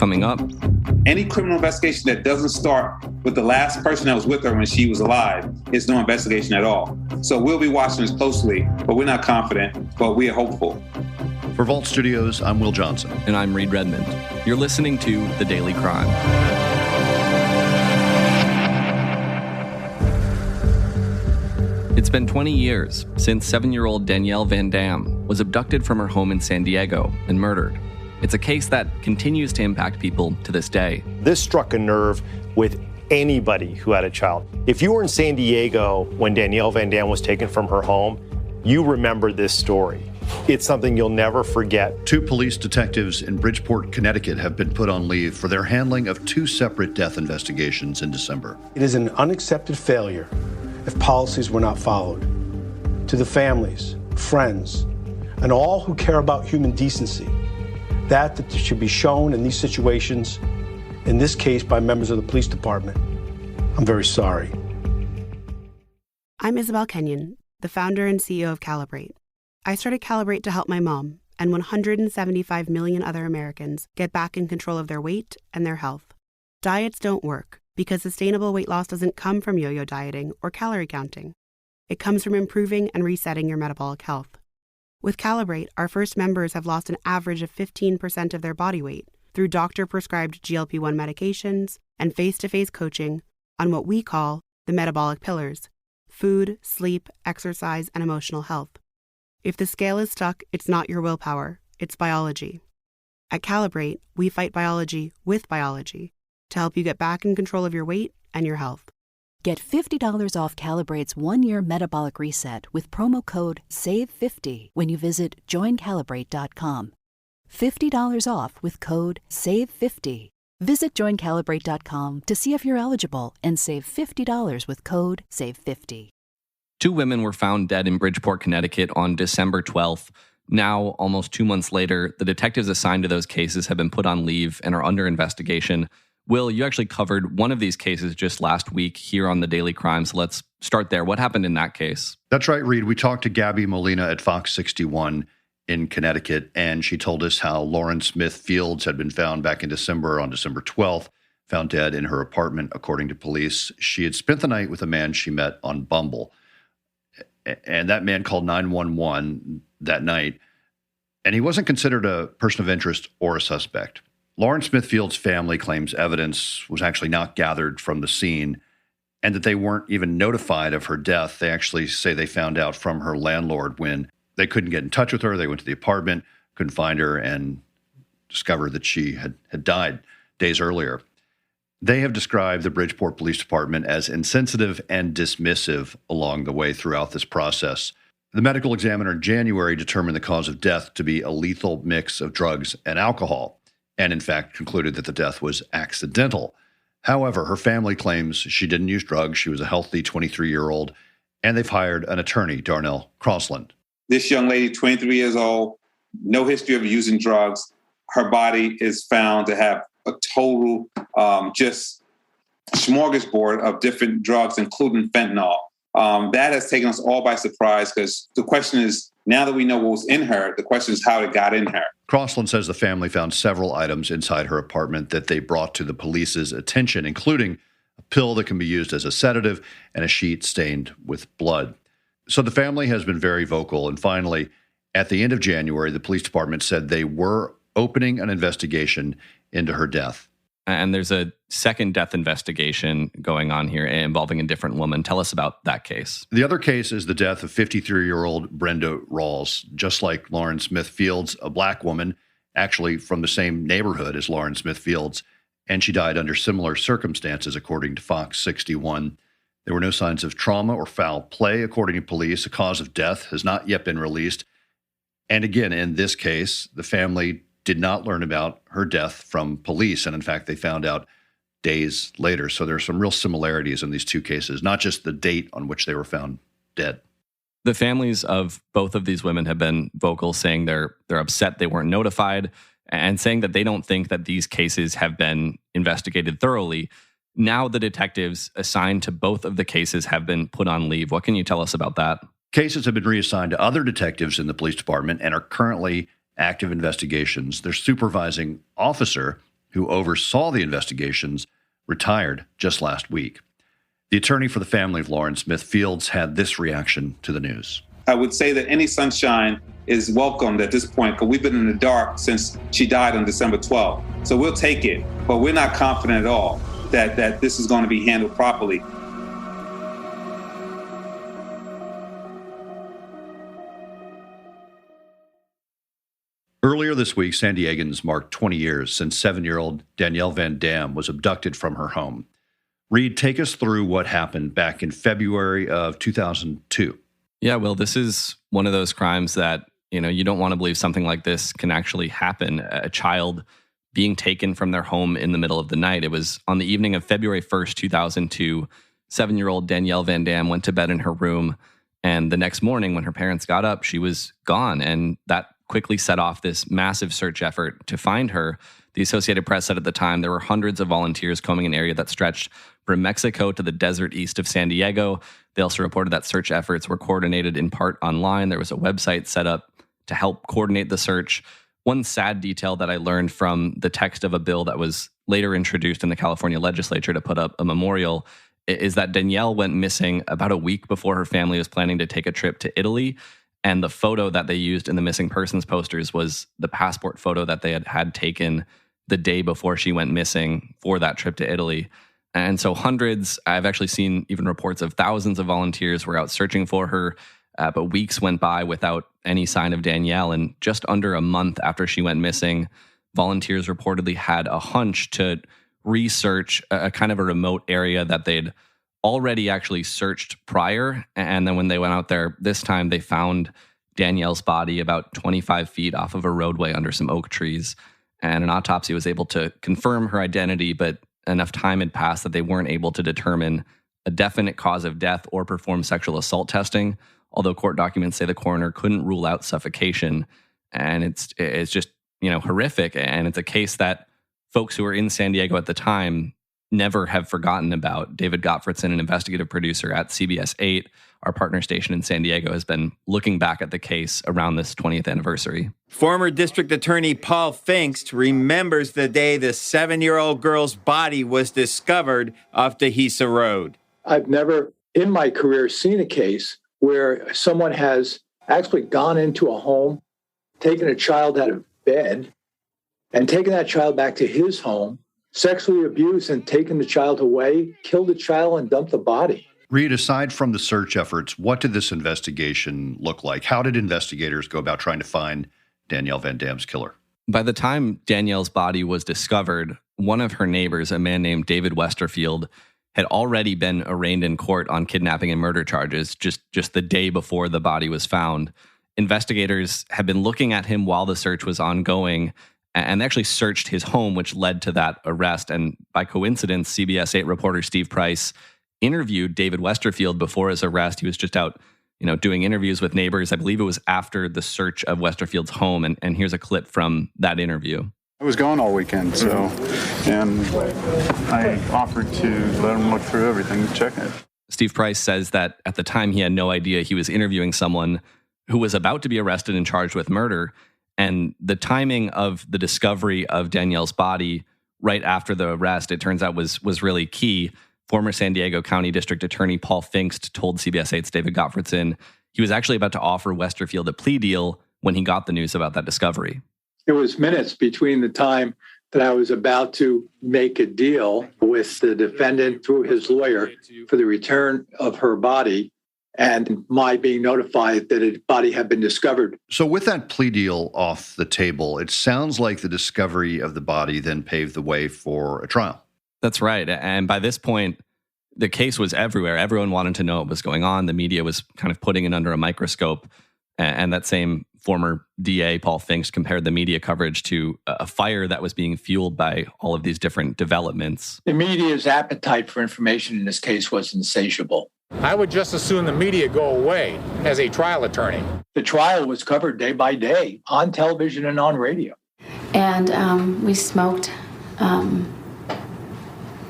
Coming up, any criminal investigation that doesn't start with the last person that was with her when she was alive is no investigation at all. So we'll be watching this closely, but we're not confident, but we are hopeful. For Vault Studios, I'm Will Johnson. And I'm Reed Redmond. You're listening to The Daily Crime. It's been 20 years since 7-year-old Danielle van Dam was abducted from her home in San Diego and murdered. It's a case that continues to impact people to this day. This struck a nerve with anybody who had a child. If you were in San Diego when Danielle van Dam was taken from her home, you remember this story. It's something you'll never forget. 2 police detectives in Bridgeport, Connecticut have been put on leave for their handling of 2 separate death investigations in December. It is an unaccepted failure if policies were not followed. To the families, friends, and all who care about human decency, that should be shown in these situations, in this case by members of the police department. I'm very sorry. I'm Isabel Kenyon, the founder and CEO of Calibrate. I started Calibrate to help my mom and 175 million other Americans get back in control of their weight and their health. Diets don't work because sustainable weight loss doesn't come from yo-yo dieting or calorie counting. It comes from improving and resetting your metabolic health. With Calibrate, our first members have lost an average of 15% of their body weight through doctor-prescribed GLP-1 medications and face-to-face coaching on what we call the metabolic pillars: food, sleep, exercise, and emotional health. If the scale is stuck, it's not your willpower, it's biology. At Calibrate, we fight biology with biology to help you get back in control of your weight and your health. Get $50 off Calibrate's 1-year metabolic reset with promo code SAVE50 when you visit joincalibrate.com. $50 off with code SAVE50. Visit joincalibrate.com to see if you're eligible and save $50 with code SAVE50. 2 women were found dead in Bridgeport, Connecticut on December 12th. Now, almost 2 months later, the detectives assigned to those cases have been put on leave and are under investigation. Will, you actually covered one of these cases just last week here on The Daily Crime, so let's start there. What happened in that case? That's right, Reed. We talked to Gabby Molina at Fox 61 in Connecticut, and she told us how Lauren Smith Fields had been found back in December, on December 12th, found dead in her apartment, according to police. She had spent the night with a man she met on Bumble, and that man called 911 that night, and he wasn't considered a person of interest or a suspect. Lauren Smith Fields' family claims evidence was actually not gathered from the scene and that they weren't even notified of her death. They actually say they found out from her landlord when they couldn't get in touch with her. They went to the apartment, couldn't find her, and discovered that she had died days earlier. They have described the Bridgeport Police Department as insensitive and dismissive along the way throughout this process. The medical examiner in January determined the cause of death to be a lethal mix of drugs and alcohol, and in fact concluded that the death was accidental. However, her family claims she didn't use drugs. She was a healthy 23-year-old, and they've hired an attorney, Darnell Crossland. This young lady, 23 years old, no history of using drugs. Her body is found to have a total just smorgasbord of different drugs, including fentanyl. That has taken us all by surprise because the question is, now that we know what was in her, the question is how it got in her. Crossland says the family found several items inside her apartment that they brought to the police's attention, including a pill that can be used as a sedative and a sheet stained with blood. So the family has been very vocal. And finally, at the end of January, the police department said they were opening an investigation into her death. And there's a second death investigation going on here involving a different woman. Tell us about that case. The other case is the death of 53-year-old Brenda Rawls. Just like Lauren Smith Fields, a black woman, actually from the same neighborhood as Lauren Smith Fields, and she died under similar circumstances, according to Fox 61. There were no signs of trauma or foul play, according to police. The cause of death has not yet been released. And again, in this case, the family did not learn about her death from police. And in fact, they found out days later. So there's some real similarities in these two cases, not just the date on which they were found dead. The families of both of these women have been vocal, saying they're upset they weren't notified and saying that they don't think that these cases have been investigated thoroughly. Now the detectives assigned to both of the cases have been put on leave. What can you tell us about that? Cases have been reassigned to other detectives in the police department and are currently active investigations. Their supervising officer who oversaw the investigations, retired just last week. The attorney for the family of Lauren Smith Fields had this reaction to the news. I would say that any sunshine is welcomed at this point because we've been in the dark since she died on December 12th. So we'll take it, but we're not confident at all that this is going to be handled properly. Earlier this week, San Diegans marked 20 years since 7-year-old Danielle van Dam was abducted from her home. Reed, take us through what happened back in February of 2002. Yeah, well, this is one of those crimes that, you don't want to believe something like this can actually happen. A child being taken from their home in the middle of the night. It was on the evening of February 1st, 2002. 7-year-old Danielle van Dam went to bed in her room. And the next morning when her parents got up, she was gone. And that quickly set off this massive search effort to find her. The Associated Press said at the time there were hundreds of volunteers combing an area that stretched from Mexico to the desert east of San Diego. They also reported that search efforts were coordinated in part online. There was a website set up to help coordinate the search. One sad detail that I learned from the text of a bill that was later introduced in the California legislature to put up a memorial is that Danielle went missing about a week before her family was planning to take a trip to Italy. And the photo that they used in the missing persons posters was the passport photo that they had taken the day before she went missing for that trip to Italy. And so hundreds, I've actually seen even reports of thousands of volunteers were out searching for her, but weeks went by without any sign of Danielle. And just under a month after she went missing, volunteers reportedly had a hunch to research a kind of a remote area that they'd already actually searched prior. And then when they went out there this time, they found Danielle's body about 25 feet off of a roadway under some oak trees. And an autopsy was able to confirm her identity, but enough time had passed that they weren't able to determine a definite cause of death or perform sexual assault testing, although court documents say the coroner couldn't rule out suffocation. And it's just, horrific. And it's a case that folks who were in San Diego at the time never have forgotten about. David Gottfredson, an investigative producer at CBS 8, our partner station in San Diego, has been looking back at the case around this 20th anniversary. Former District Attorney Paul Pfingst remembers the day the 7-year-old girl's body was discovered off Dehesa Road. I've never in my career seen a case where someone has actually gone into a home, taken a child out of bed, and taken that child back to his home, sexually abused and taken the child away, killed the child, and dumped the body. Reed, aside from the search efforts, what did this investigation look like? How did investigators go about trying to find Danielle van Dam's killer? By the time Danielle's body was discovered, one of her neighbors, a man named David Westerfield, had already been arraigned in court on kidnapping and murder charges just the day before the body was found. Investigators had been looking at him while the search was ongoing, and they actually searched his home, which led to that arrest. And by coincidence, CBS 8 reporter Steve Price interviewed David Westerfield before his arrest. He was just out, doing interviews with neighbors. I believe it was after the search of Westerfield's home. And here's a clip from that interview. I was gone all weekend, and I offered to let him look through everything, check it. Steve Price says that at the time he had no idea he was interviewing someone who was about to be arrested and charged with murder. And the timing of the discovery of Danielle's body right after the arrest, it turns out was really key. Former San Diego County District Attorney Paul Pfingst told CBS 8's David Gottfredson he was actually about to offer Westerfield a plea deal when he got the news about that discovery. It was minutes between the time that I was about to make a deal with the defendant through his lawyer for the return of her body and my being notified that a body had been discovered. So with that plea deal off the table, it sounds like the discovery of the body then paved the way for a trial. That's right. And by this point, the case was everywhere. Everyone wanted to know what was going on. The media was kind of putting it under a microscope. And that same former DA, Paul Pfingst, compared the media coverage to a fire that was being fueled by all of these different developments. The media's appetite for information in this case was insatiable. I would just as soon the media go away as a trial attorney. The trial was covered day by day on television and on radio. And we smoked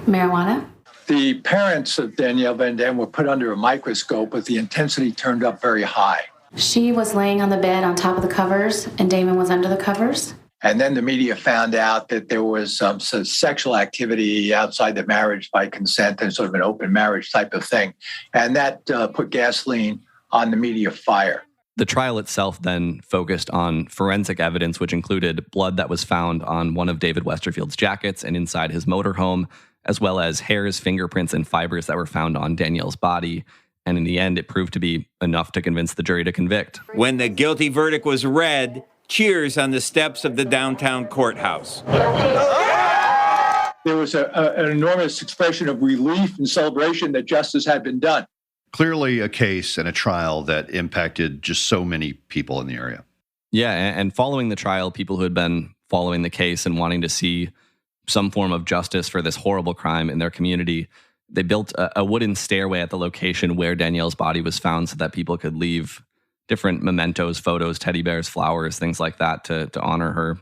marijuana. The parents of Danielle van Dam were put under a microscope with the intensity turned up very high. She was laying on the bed on top of the covers, and Damon was under the covers. And then the media found out that there was some sexual activity outside the marriage by consent and sort of an open marriage type of thing. And that put gasoline on the media fire. The trial itself then focused on forensic evidence, which included blood that was found on one of David Westerfield's jackets and inside his motorhome, as well as hairs, fingerprints, and fibers that were found on Danielle's body. And in the end, it proved to be enough to convince the jury to convict. When the guilty verdict was read, cheers on the steps of the downtown courthouse. There was an enormous expression of relief and celebration that justice had been done. Clearly a case and a trial that impacted just so many people in the area. Yeah, and following the trial, people who had been following the case and wanting to see some form of justice for this horrible crime in their community, they built a wooden stairway at the location where Danielle's body was found so that people could leave different mementos, photos, teddy bears, flowers, things like that to honor her.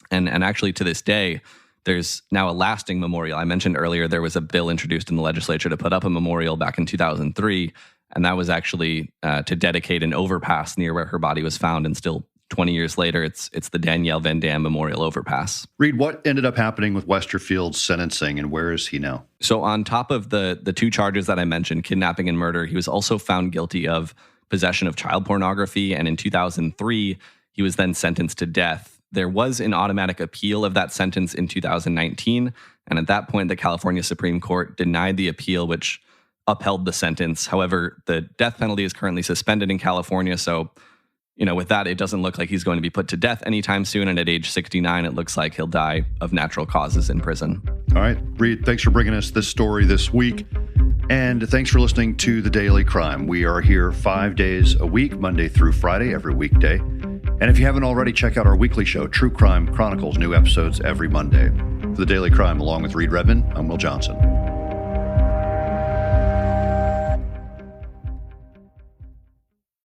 And actually to this day, there's now a lasting memorial. I mentioned earlier there was a bill introduced in the legislature to put up a memorial back in 2003, and that was actually to dedicate an overpass near where her body was found. And still 20 years later, it's the Danielle van Dam Memorial Overpass. Reed, what ended up happening with Westerfield's sentencing, and where is he now? So on top of the two charges that I mentioned, kidnapping and murder, he was also found guilty of possession of child pornography, and in 2003, he was then sentenced to death. There was an automatic appeal of that sentence in 2019, and at that point, the California Supreme Court denied the appeal, which upheld the sentence. However, the death penalty is currently suspended in California, so with that, it doesn't look like he's going to be put to death anytime soon, and at age 69, it looks like he'll die of natural causes in prison. All right, Reed, thanks for bringing us this story this week. And thanks for listening to The Daily Crime. We are here 5 days a week, Monday through Friday, every weekday. And if you haven't already, check out our weekly show, True Crime Chronicles, new episodes every Monday. For The Daily Crime, along with Reed Redman, I'm Will Johnson.